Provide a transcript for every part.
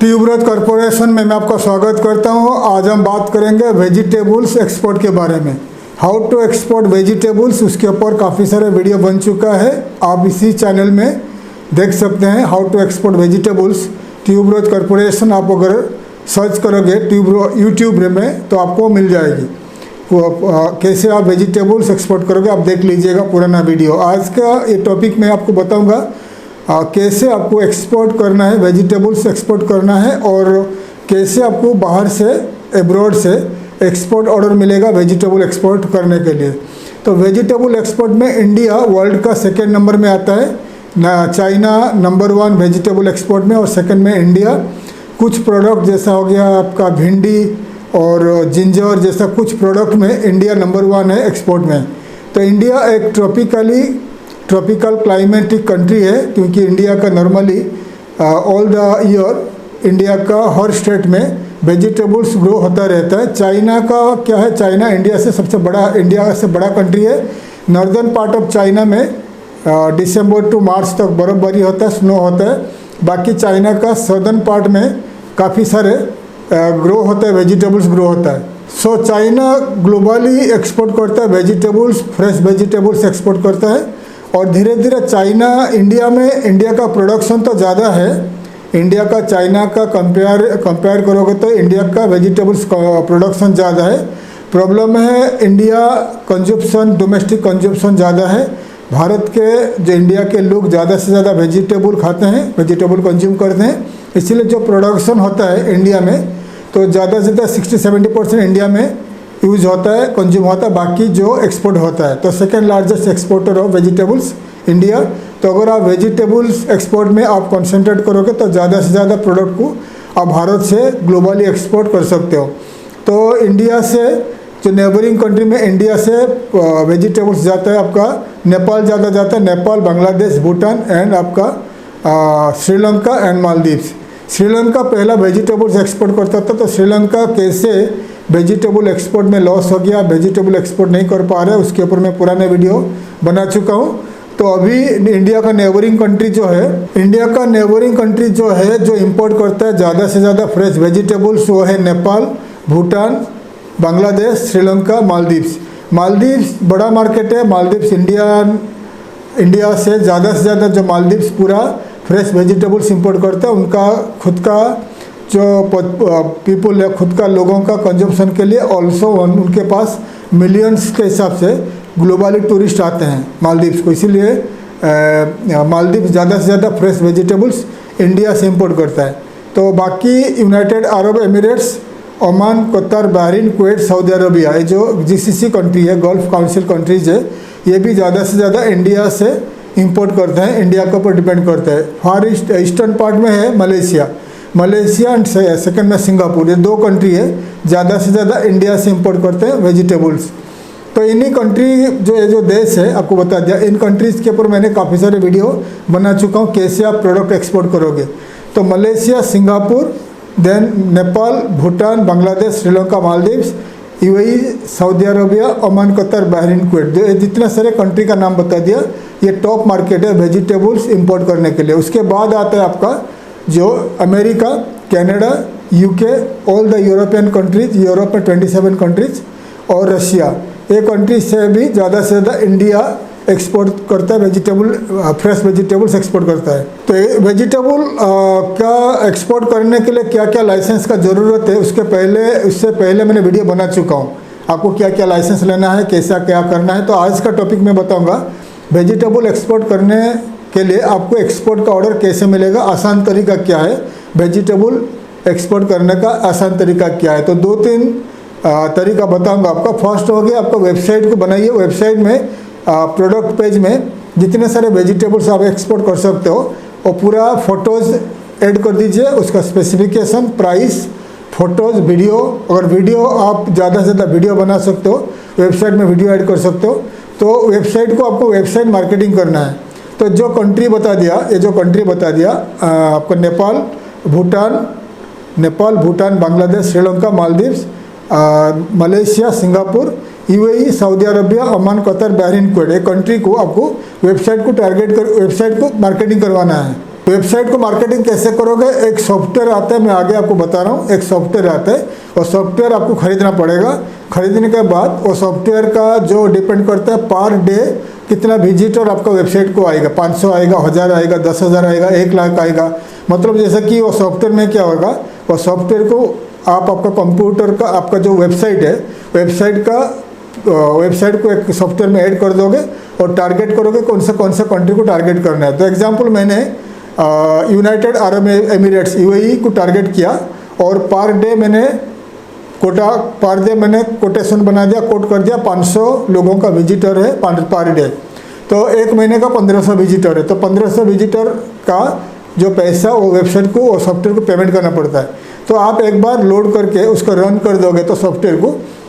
Tuberose corporation में मैं आपका स्वागत करता हूं। आज हम बात करेंगे वेजिटेबल्स एक्सपोर्ट के बारे में। हाउ टू एक्सपोर्ट वेजिटेबल्स, उसके ऊपर काफ़ी सारे वीडियो बन चुका है। आप इसी चैनल में देख सकते हैं how to export vegetables tuberose corporation. आप अगर सर्च करोगे यूट्यूब में तो आपको मिल जाएगी। कैसे आप वेजिटेबल्स एक्सपोर्ट करोगे, आप देख लीजिएगा पुराना वीडियो। आज का ये टॉपिक मैं आपको बताऊंगा कैसे आपको एक्सपोर्ट करना है, वेजिटेबल्स एक्सपोर्ट करना है, और कैसे आपको बाहर से एब्रॉड से एक्सपोर्ट ऑर्डर मिलेगा वेजिटेबल एक्सपोर्ट करने के लिए। तो वेजिटेबल एक्सपोर्ट में इंडिया वर्ल्ड का सेकेंड नंबर में आता है, चाइना नंबर 1 वेजिटेबल एक्सपोर्ट में, और सेकेंड में इंडिया। कुछ प्रोडक्ट जैसा हो गया आपका भिंडी और जिंजर जैसा कुछ प्रोडक्ट में इंडिया नंबर 1 है एक्सपोर्ट में। तो इंडिया एक ट्रॉपिकल क्लाइमेटिक कंट्री है, क्योंकि इंडिया का normally all the year India का हर स्टेट में वेजिटेबल्स ग्रो होता रहता है। चाइना का क्या है, चाइना इंडिया से बड़ा कंट्री है। नॉर्दर्न पार्ट ऑफ चाइना में दिसंबर टू मार्च तक बर्फबारी होता है, स्नो होता है। बाकी चाइना का सदर्न पार्ट में काफ़ी सारे ग्रो होता है, वेजिटेबल्स ग्रो होता है। सो चाइना ग्लोबली एक्सपोर्ट करता है वेजिटेबल्स, फ्रेश वेजिटेबल्स एक्सपोर्ट करता है। और धीरे धीरे चाइना इंडिया का प्रोडक्शन तो ज़्यादा है। इंडिया का चाइना का कंपेयर करोगे तो इंडिया का वेजिटेबल्स प्रोडक्शन ज़्यादा है। प्रॉब्लम है इंडिया डोमेस्टिक कंजप्शन ज़्यादा है। भारत के जो इंडिया के लोग ज़्यादा से ज़्यादा वेजिटेबल खाते हैं, वेजिटेबल कंज्यूम करते हैं। इसीलिए जो प्रोडक्शन होता है इंडिया में तो ज़्यादा से ज़्यादा 60-70% इंडिया में यूज होता है, कंज्यूम होता है, बाकी जो एक्सपोर्ट होता है। तो second largest exporter of vegetables India. तो अगर आप वेजिटेबल्स एक्सपोर्ट में आप कंसंट्रेट करोगे तो ज़्यादा से ज़्यादा प्रोडक्ट को आप भारत से ग्लोबली एक्सपोर्ट कर सकते हो। तो इंडिया से जो नेबरिंग कंट्री में इंडिया से वेजिटेबल्स जाता है, आपका नेपाल ज़्यादा जाता है, नेपाल, बांग्लादेश, भूटान एंड आपका श्रीलंका एंड मालदीव्स। श्रीलंका पहला वेजिटेबल्स एक्सपोर्ट करता था, तो श्रीलंका कैसे वेजिटेबल एक्सपोर्ट में लॉस हो गया, वेजिटेबल एक्सपोर्ट नहीं कर पा रहे, उसके ऊपर मैं पुराने वीडियो बना चुका हूँ। तो अभी इंडिया का नेबरिंग कंट्री जो है जो इंपोर्ट करता है ज़्यादा से ज़्यादा फ्रेश वेजिटेबल्स, वो है नेपाल, भूटान, बांग्लादेश, श्रीलंका, मालदीव्स बड़ा मार्केट है। मालदीव्स इंडिया से ज़्यादा जो मालदीव्स पूरा फ्रेश वेजिटेबल्स इंपोर्ट करता है। उनका खुद का जो पीपल है, खुद का लोगों का कंजम्पशन के लिए ऑल्सो उनके पास मिलियंस के हिसाब से ग्लोबली टूरिस्ट आते हैं मालदीव्स को। इसीलिए मालदीव्स ज़्यादा से ज़्यादा फ्रेश वेजिटेबल्स इंडिया से इंपोर्ट करता है। तो बाकी United Arab Emirates, Oman, Qatar, Bahrain, Kuwait, Saudi Arabia, ये जो GCC कंट्री है, गल्फ काउंसिल कंट्रीज है, ये भी ज़्यादा से ज़्यादा इंडिया से इंपोर्ट करते हैं, इंडिया के ऊपर डिपेंड करते हैं। फार ईस्टर्न पार्ट में है मलेशिया एंड सेकंड में सिंगापुर। ये 2 कंट्री है ज़्यादा से ज़्यादा इंडिया से इंपोर्ट करते हैं वेजिटेबल्स। तो इन्हीं कंट्री जो देश है आपको बता दिया, इन कंट्रीज़ के ऊपर मैंने काफ़ी सारे वीडियो बना चुका हूँ कैसे आप प्रोडक्ट एक्सपोर्ट करोगे। तो Malaysia, Singapore, then Nepal, Bhutan, Bangladesh, Sri Lanka, Maldives, UAE, Saudi Arabia, Oman, Qatar, Bahrain, Kuwait, जितने सारे कंट्री का नाम बता दिया। ये टॉप मार्केट है वेजिटेबल्स इंपोर्ट करने के लिए। उसके बाद आता है आपका जो America, Canada, UK, all the European countries, Europe में 27 कंट्रीज, और रशिया। ये कंट्री से भी ज़्यादा से ज़्यादा इंडिया एक्सपोर्ट करता है, फ्रेश वेजिटेबल्स एक्सपोर्ट करता है। तो वेजिटेबल का एक्सपोर्ट करने के लिए क्या क्या लाइसेंस का ज़रूरत है, उससे पहले मैंने वीडियो बना चुका हूँ, आपको क्या क्या लाइसेंस लेना है, कैसा क्या करना है। तो आज का टॉपिक मैं बताऊँगा वेजिटेबल एक्सपोर्ट करने के लिए आपको एक्सपोर्ट का ऑर्डर कैसे मिलेगा, आसान तरीका क्या है, वेजिटेबल एक्सपोर्ट करने का आसान तरीका क्या है। तो 2-3 तरीका बताऊंगा आपका। फर्स्ट हो गया, आपका वेबसाइट को बनाइए। वेबसाइट में प्रोडक्ट पेज में जितने सारे वेजिटेबल्स आप एक्सपोर्ट कर सकते हो वो पूरा फ़ोटोज़ ऐड कर दीजिए, उसका स्पेसिफिकेशन, प्राइस, फ़ोटोज़, वीडियो। अगर वीडियो आप ज़्यादा से ज़्यादा वीडियो बना सकते हो, वेबसाइट में वीडियो ऐड कर सकते हो। तो वेबसाइट को आपको वेबसाइट मार्केटिंग करना है। तो जो कंट्री बता दिया आपको Nepal, Bhutan, Bangladesh, Sri Lanka, Maldives, Malaysia, Singapore, UAE, Saudi Arabia, Oman, Qatar, Bahrain, Kuwait, एक कंट्री को आपको वेबसाइट को मार्केटिंग करवाना है। वेबसाइट को मार्केटिंग कैसे करोगे, एक सॉफ्टवेयर आता है, मैं आगे आपको बता रहा हूँ। एक सॉफ्टवेयर आता है और सॉफ्टवेयर आपको खरीदना पड़ेगा। खरीदने के बाद वो सॉफ्टवेयर का जो डिपेंड करता है पर डे कितना विजिटर आपका वेबसाइट को आएगा, 500 आएगा, 1000 आएगा, 10,000 आएगा, 1 लाख आएगा। मतलब जैसे कि वो सॉफ्टवेयर में क्या होगा, वो सॉफ्टवेयर को आप आपका कंप्यूटर का आपका जो वेबसाइट है, वेबसाइट को एक सॉफ्टवेयर में ऐड कर दोगे और टारगेट करोगे कौन सा कंट्री को टारगेट करना है। तो एग्जांपल मैंने यूनाइटेड अरब एमिरेट्स यूएई को टारगेट किया और पर डे मैंने कोटेशन बना दिया, कोट कर दिया 500 लोगों का विजिटर है पर डे। तो एक महीने का 1500 विजिटर है, तो 1500 विजिटर का जो पैसा वो वेबसाइट को वो सॉफ्टवेयर को पेमेंट करना पड़ता है। तो आप एक बार लोड करके उसको रन कर दोगे तो सॉफ्टवेयर को,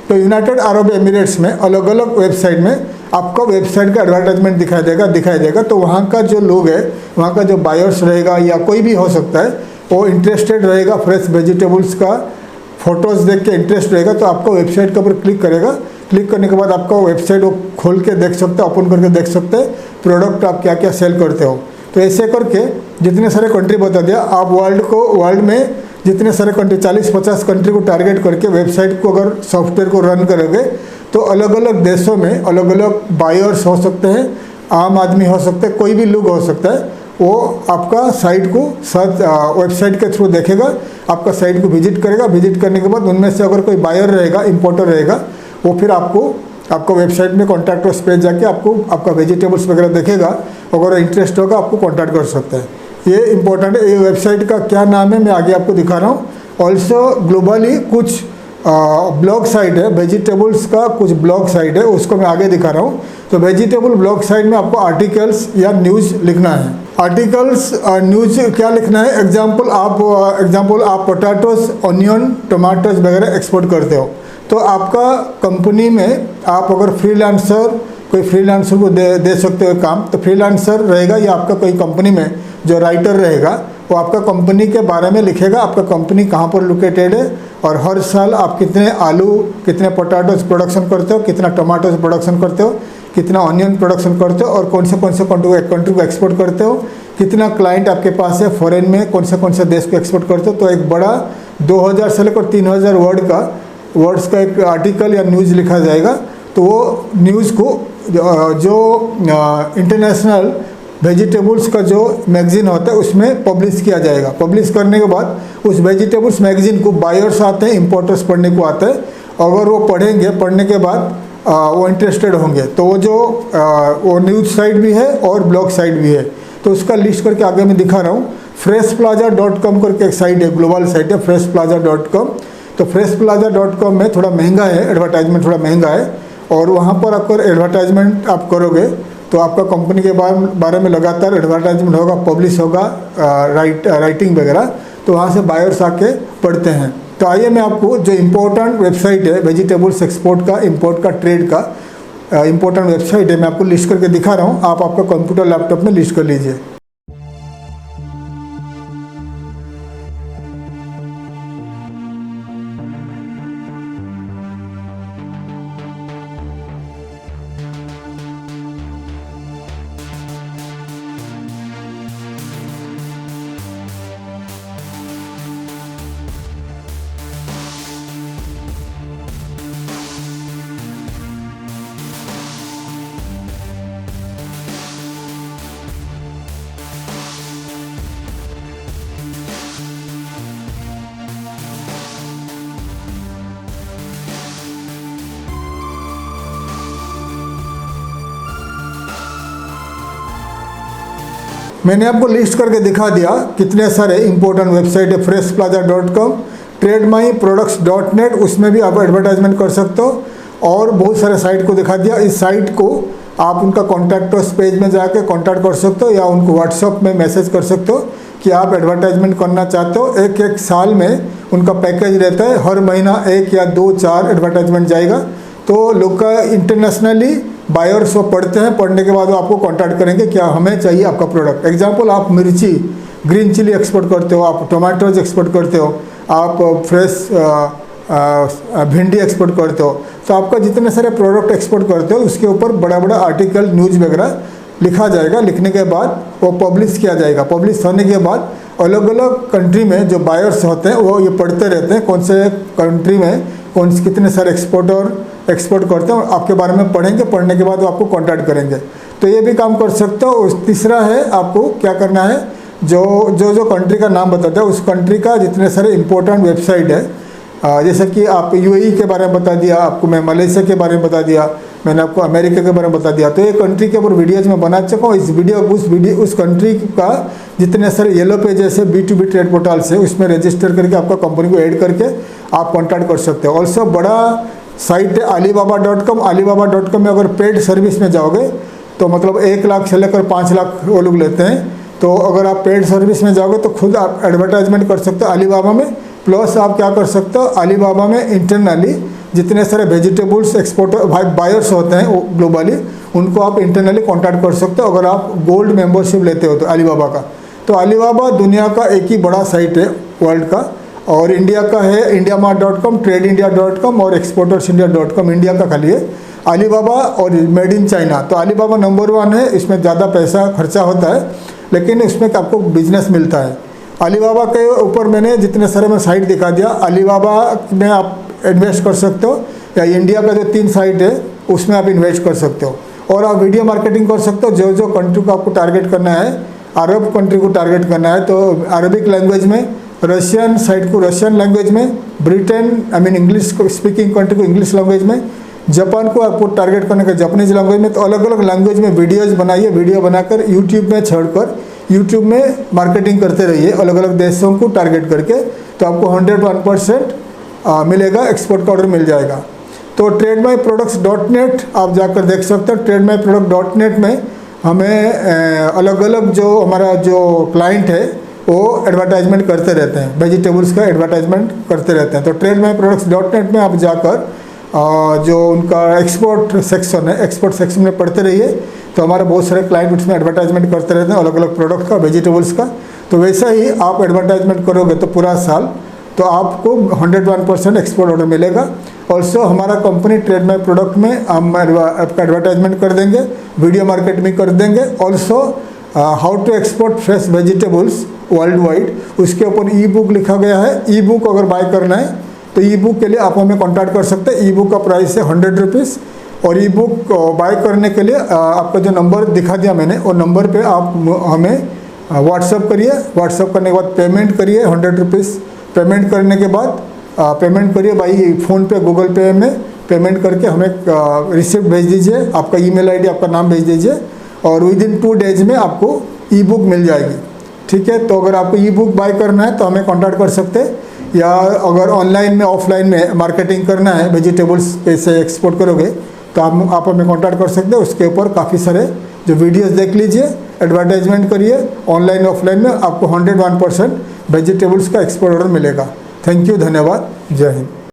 तो यूनाइटेड अरब एमिरेट्स में अलग अलग वेबसाइट में आपको वेबसाइट का एडवर्टाइजमेंट दिखाई देगा। तो वहाँ का जो लोग है, वहाँ का जो बायर्स रहेगा या कोई भी हो सकता है, वो इंटरेस्टेड रहेगा फ्रेश वेजिटेबल्स का फोटोज़ देख के इंटरेस्ट रहेगा, तो आपको वेबसाइट के ऊपर क्लिक करेगा। क्लिक करने के बाद आपका वेबसाइट वो खोल के देख सकते हैं, ओपन करके देख सकते हैं प्रोडक्ट आप क्या क्या सेल करते हो। तो ऐसे करके जितने सारे कंट्री बता दिया, आप वर्ल्ड में जितने सारे कंट्री 40-50 कंट्री को टारगेट करके वेबसाइट को अगर सॉफ्टवेयर को रन करोगे तो अलग अलग देशों में अलग अलग बायर्स हो सकते हैं, आम आदमी हो सकते हैं, कोई भी लोग हो सकता है, वो आपका साइट को वेबसाइट के थ्रू देखेगा, आपका साइट को विजिट करेगा। विजिट करने के बाद उनमें से अगर कोई बायर रहेगा, इंपोर्टर रहेगा, वो फिर आपको वेबसाइट में कॉन्टैक्ट उस पेज जाके आपका वेजिटेबल्स वगैरह देखेगा, अगर इंटरेस्ट होगा आपको कॉन्टैक्ट कर सकता है। ये इंपॉर्टेंट है। ये वेबसाइट का क्या नाम है मैं आगे आपको दिखा रहा हूँ। ऑल्सो ग्लोबली कुछ ब्लॉग साइट है, वेजिटेबल्स का कुछ ब्लॉग साइट है, उसको मैं आगे दिखा रहा हूँ। तो वेजिटेबल ब्लॉग साइट में आपको आर्टिकल्स या न्यूज़ लिखना है। आर्टिकल्स न्यूज़ क्या लिखना है, एग्जाम्पल आप पोटैटोज, ऑनियन, टमाटोज वगैरह एक्सपोर्ट करते हो, तो आपका कंपनी में आप अगर कोई फ्रीलांसर को दे सकते हो काम, तो फ्रीलांसर रहेगा या आपका कोई कंपनी में जो राइटर रहेगा वो आपका कंपनी के बारे में लिखेगा, आपका कंपनी कहाँ पर लोकेटेड है और हर साल आप कितने आलू, कितने पोटैटोज प्रोडक्शन करते हो, कितना टमाटोज प्रोडक्शन करते हो, कितना ऑनियन प्रोडक्शन करते हो और कौन से कंट्री को एक्सपोर्ट करते हो, कितना क्लाइंट आपके पास है फॉरेन में, कौन से देश को एक्सपोर्ट करते हो। तो एक बड़ा 2000 से लेकर 3000 वर्ड्स का एक आर्टिकल या न्यूज़ लिखा जाएगा। तो वो न्यूज़ को जो इंटरनेशनल वेजिटेबल्स का जो मैगज़ीन होता है उसमें पब्लिश किया जाएगा। पब्लिश करने के बाद उस वेजिटेबल्स मैगज़ीन को बायर्स आते हैं, इंपोर्टर्स पढ़ने को आते हैं। अगर वो पढ़ेंगे, पढ़ने के बाद वो इंटरेस्टेड होंगे, तो वो न्यूज़ साइट भी है और ब्लॉग साइट भी है। तो उसका लिस्ट करके आगे मैं दिखा रहा हूँ। freshplaza.com करके एक साइट है, ग्लोबल साइट है freshplaza.com। तो freshplaza.com में थोड़ा महंगा है, एडवर्टाइजमेंट थोड़ा महंगा है, और वहाँ पर अगर एडवर्टाइजमेंट आप करोगे तो आपका कंपनी के बारे में लगातार एडवर्टाइजमेंट होगा, पब्लिश होगा, राइटिंग वगैरह, तो वहाँ से बायर्स आके पढ़ते हैं। तो आइए मैं आपको जो इम्पोर्टेंट वेबसाइट है वेजिटेबल्स एक्सपोर्ट का, इंपोर्ट का, ट्रेड का इम्पोर्टेंट वेबसाइट है, मैं आपको लिस्ट करके दिखा रहा हूँ। आप आपका कंप्यूटर लैपटॉप में लिस्ट कर लीजिए। मैंने आपको लिस्ट करके दिखा दिया कितने सारे इंपॉर्टेंट वेबसाइट है। freshplaza.com, trademyproducts.net, उसमें भी आप एडवर्टाइजमेंट कर सकते हो, और बहुत सारे साइट को दिखा दिया। इस साइट को आप उनका कॉन्टैक्ट पेज में जाके कॉन्टैक्ट कर सकते हो या उनको व्हाट्सअप में मैसेज कर सकते हो कि आप एडवर्टाइजमेंट करना चाहते हो। एक साल में उनका पैकेज रहता है, हर महीना 1 या 2-4 एडवर्टाइजमेंट जाएगा। तो लोग का इंटरनेशनली बायर्स वो पढ़ते हैं, पढ़ने के बाद वो आपको कांटेक्ट करेंगे क्या हमें चाहिए आपका प्रोडक्ट। एग्जांपल, आप मिर्ची, ग्रीन चिली एक्सपोर्ट करते हो, आप टोमेटोज एक्सपोर्ट करते हो, आप फ्रेश भिंडी एक्सपोर्ट करते हो, तो आपका जितने सारे प्रोडक्ट एक्सपोर्ट करते हो उसके ऊपर बड़ा बड़ा आर्टिकल, न्यूज़ वगैरह लिखा जाएगा। लिखने के बाद वो पब्लिश किया जाएगा। पब्लिश होने के बाद अलग अलग कंट्री में जो बायर्स होते हैं वो ये पढ़ते रहते हैं कौन से कंट्री में कितने सारे एक्सपोर्ट करते हैं, आपके बारे में पढ़ेंगे। पढ़ने के बाद वो आपको कांटेक्ट करेंगे। तो ये भी काम कर सकते हो। तीसरा है, आपको क्या करना है, जो कंट्री का नाम बताता है उस कंट्री का जितने सारे इंपॉर्टेंट वेबसाइट है, जैसे कि आप यूएई के बारे में बता दिया, आपको मैं मलेशिया के बारे में बता दिया, मैंने आपको अमेरिका के बारे में बता दिया। तो ये कंट्री के ऊपर वीडियोज में बना चुका हूँ। उस कंट्री का जितने सारे येलो पेजेस है B2B ट्रेड पोर्टल से, उसमें रजिस्टर करके आपका कंपनी को ऐड करके आप कॉन्टैक्ट कर सकते हो। ऑल्सो बड़ा साइट है alibaba.com। alibaba.com में अगर पेड सर्विस में जाओगे तो मतलब 1 लाख से लेकर 5 लाख वो लोग लेते हैं। तो अगर आप पेड सर्विस में जाओगे तो खुद आप एडवर्टाइजमेंट कर सकते हो अलीबाबा में। प्लस आप क्या कर सकते हो, अलीबाबा में इंटरनली जितने सारे वेजिटेबल्स एक्सपोर्टर बायर्स होते हैं ग्लोबली, उनको आप इंटरनली कॉन्टैक्ट कर सकते हो अगर आप गोल्ड मेंबरशिप लेते हो तो अलीबाबा का। तो अलीबाबा दुनिया का एक ही बड़ा साइट है वर्ल्ड का, और इंडिया का है indiamart.com, TradeIndia.com और exportersindia.com इंडिया का खाली है। अलीबाबा और मेड इन चाइना, तो अलीबाबा नंबर 1 है। इसमें ज़्यादा पैसा खर्चा होता है लेकिन इसमें आपको बिजनेस मिलता है। अलीबाबा के ऊपर मैंने जितने सारे मैं साइट दिखा दिया। अलीबाबा में आप इन्वेस्ट कर सकते हो, या इंडिया का जो 3 साइट है उसमें आप इन्वेस्ट कर सकते हो। और आप वीडियो मार्केटिंग कर सकते हो। जो कंट्री को आपको टारगेट करना है, अरब कंट्री को टारगेट करना है तो अरबिक लैंग्वेज में, रशियन साइट को रशियन लैंग्वेज में, ब्रिटेन इंग्लिश स्पीकिंग कंट्री को इंग्लिश लैंग्वेज में, जापान को आपको टारगेट करने का जापानीज लैंग्वेज में। तो अलग अलग लैंग्वेज में वीडियोज बनाइए। वीडियो बनाकर यूट्यूब में छोड़कर यूट्यूब में मार्केटिंग करते रहिए अलग अलग देशों को टारगेट करके, तो आपको 101% मिलेगा, एक्सपोर्ट का ऑर्डर मिल जाएगा। तो TradeMyProducts.net आप जाकर देख सकते हो। TradeMyProduct.net में हमें अलग अलग जो हमारा जो क्लाइंट है वो एडवर्टाइजमेंट करते रहते हैं, वेजिटेबल्स का एडवर्टाइजमेंट करते रहते हैं। तो TradeMyProducts.net में आप जाकर जो उनका एक्सपोर्ट सेक्शन है, एक्सपोर्ट सेक्शन में पढ़ते रहिए। तो हमारे बहुत सारे क्लाइंट उसमें एडवर्टाइजमेंट करते रहते हैं अलग अलग प्रोडक्ट का, वेजिटेबल्स का। तो वैसा ही आप एडवर्टाइजमेंट करोगे तो पूरा साल तो आपको 101% एक्सपोर्ट ऑर्डर मिलेगा। ऑल्सो हमारा कंपनी TradeMyProduct में हम आपका एडवर्टाइजमेंट कर देंगे, वीडियो मार्केटिंग कर देंगे। Also how to export fresh vegetables world wide, उसके ऊपर ई-बुक लिखा गया है। ई-बुक अगर बाय करना है तो ई-बुक के लिए आप हमें कॉन्टैक्ट कर सकते हैं। ई-बुक का प्राइस है 100 रुपीज़। और ई-बुक बाय करने के लिए आपका जो नंबर दिखा दिया मैंने, वो नंबर पे आप हमें व्हाट्सअप करिए। व्हाट्सअप करने के बाद पेमेंट करिए 100 रुपीज़। पेमेंट करने के बाद पेमेंट करिए भाई फ़ोन पे, गूगल पे में पेमेंट करके हमें रिसिप्ट भेज दीजिए, आपका ईमेल आईडी, आपका नाम भेज दीजिए, और विदिन 2 डेज में आपको ई-बुक मिल जाएगी। ठीक है। तो अगर आपको ई-बुक बाय करना है तो हमें कॉन्टैक्ट कर सकते हैं, या अगर ऑनलाइन में ऑफलाइन में मार्केटिंग करना है, वेजिटेबल्स कैसे एक्सपोर्ट करोगे तो आप हमें कॉन्टैक्ट कर सकते हैं। उसके ऊपर काफ़ी सारे जो वीडियोस देख लीजिए, एडवर्टाइजमेंट करिए ऑनलाइन ऑफलाइन में, आपको 101% वेजिटेबल्स का एक्सपोर्ट ऑर्डर मिलेगा। थैंक यू, धन्यवाद, जय हिंद।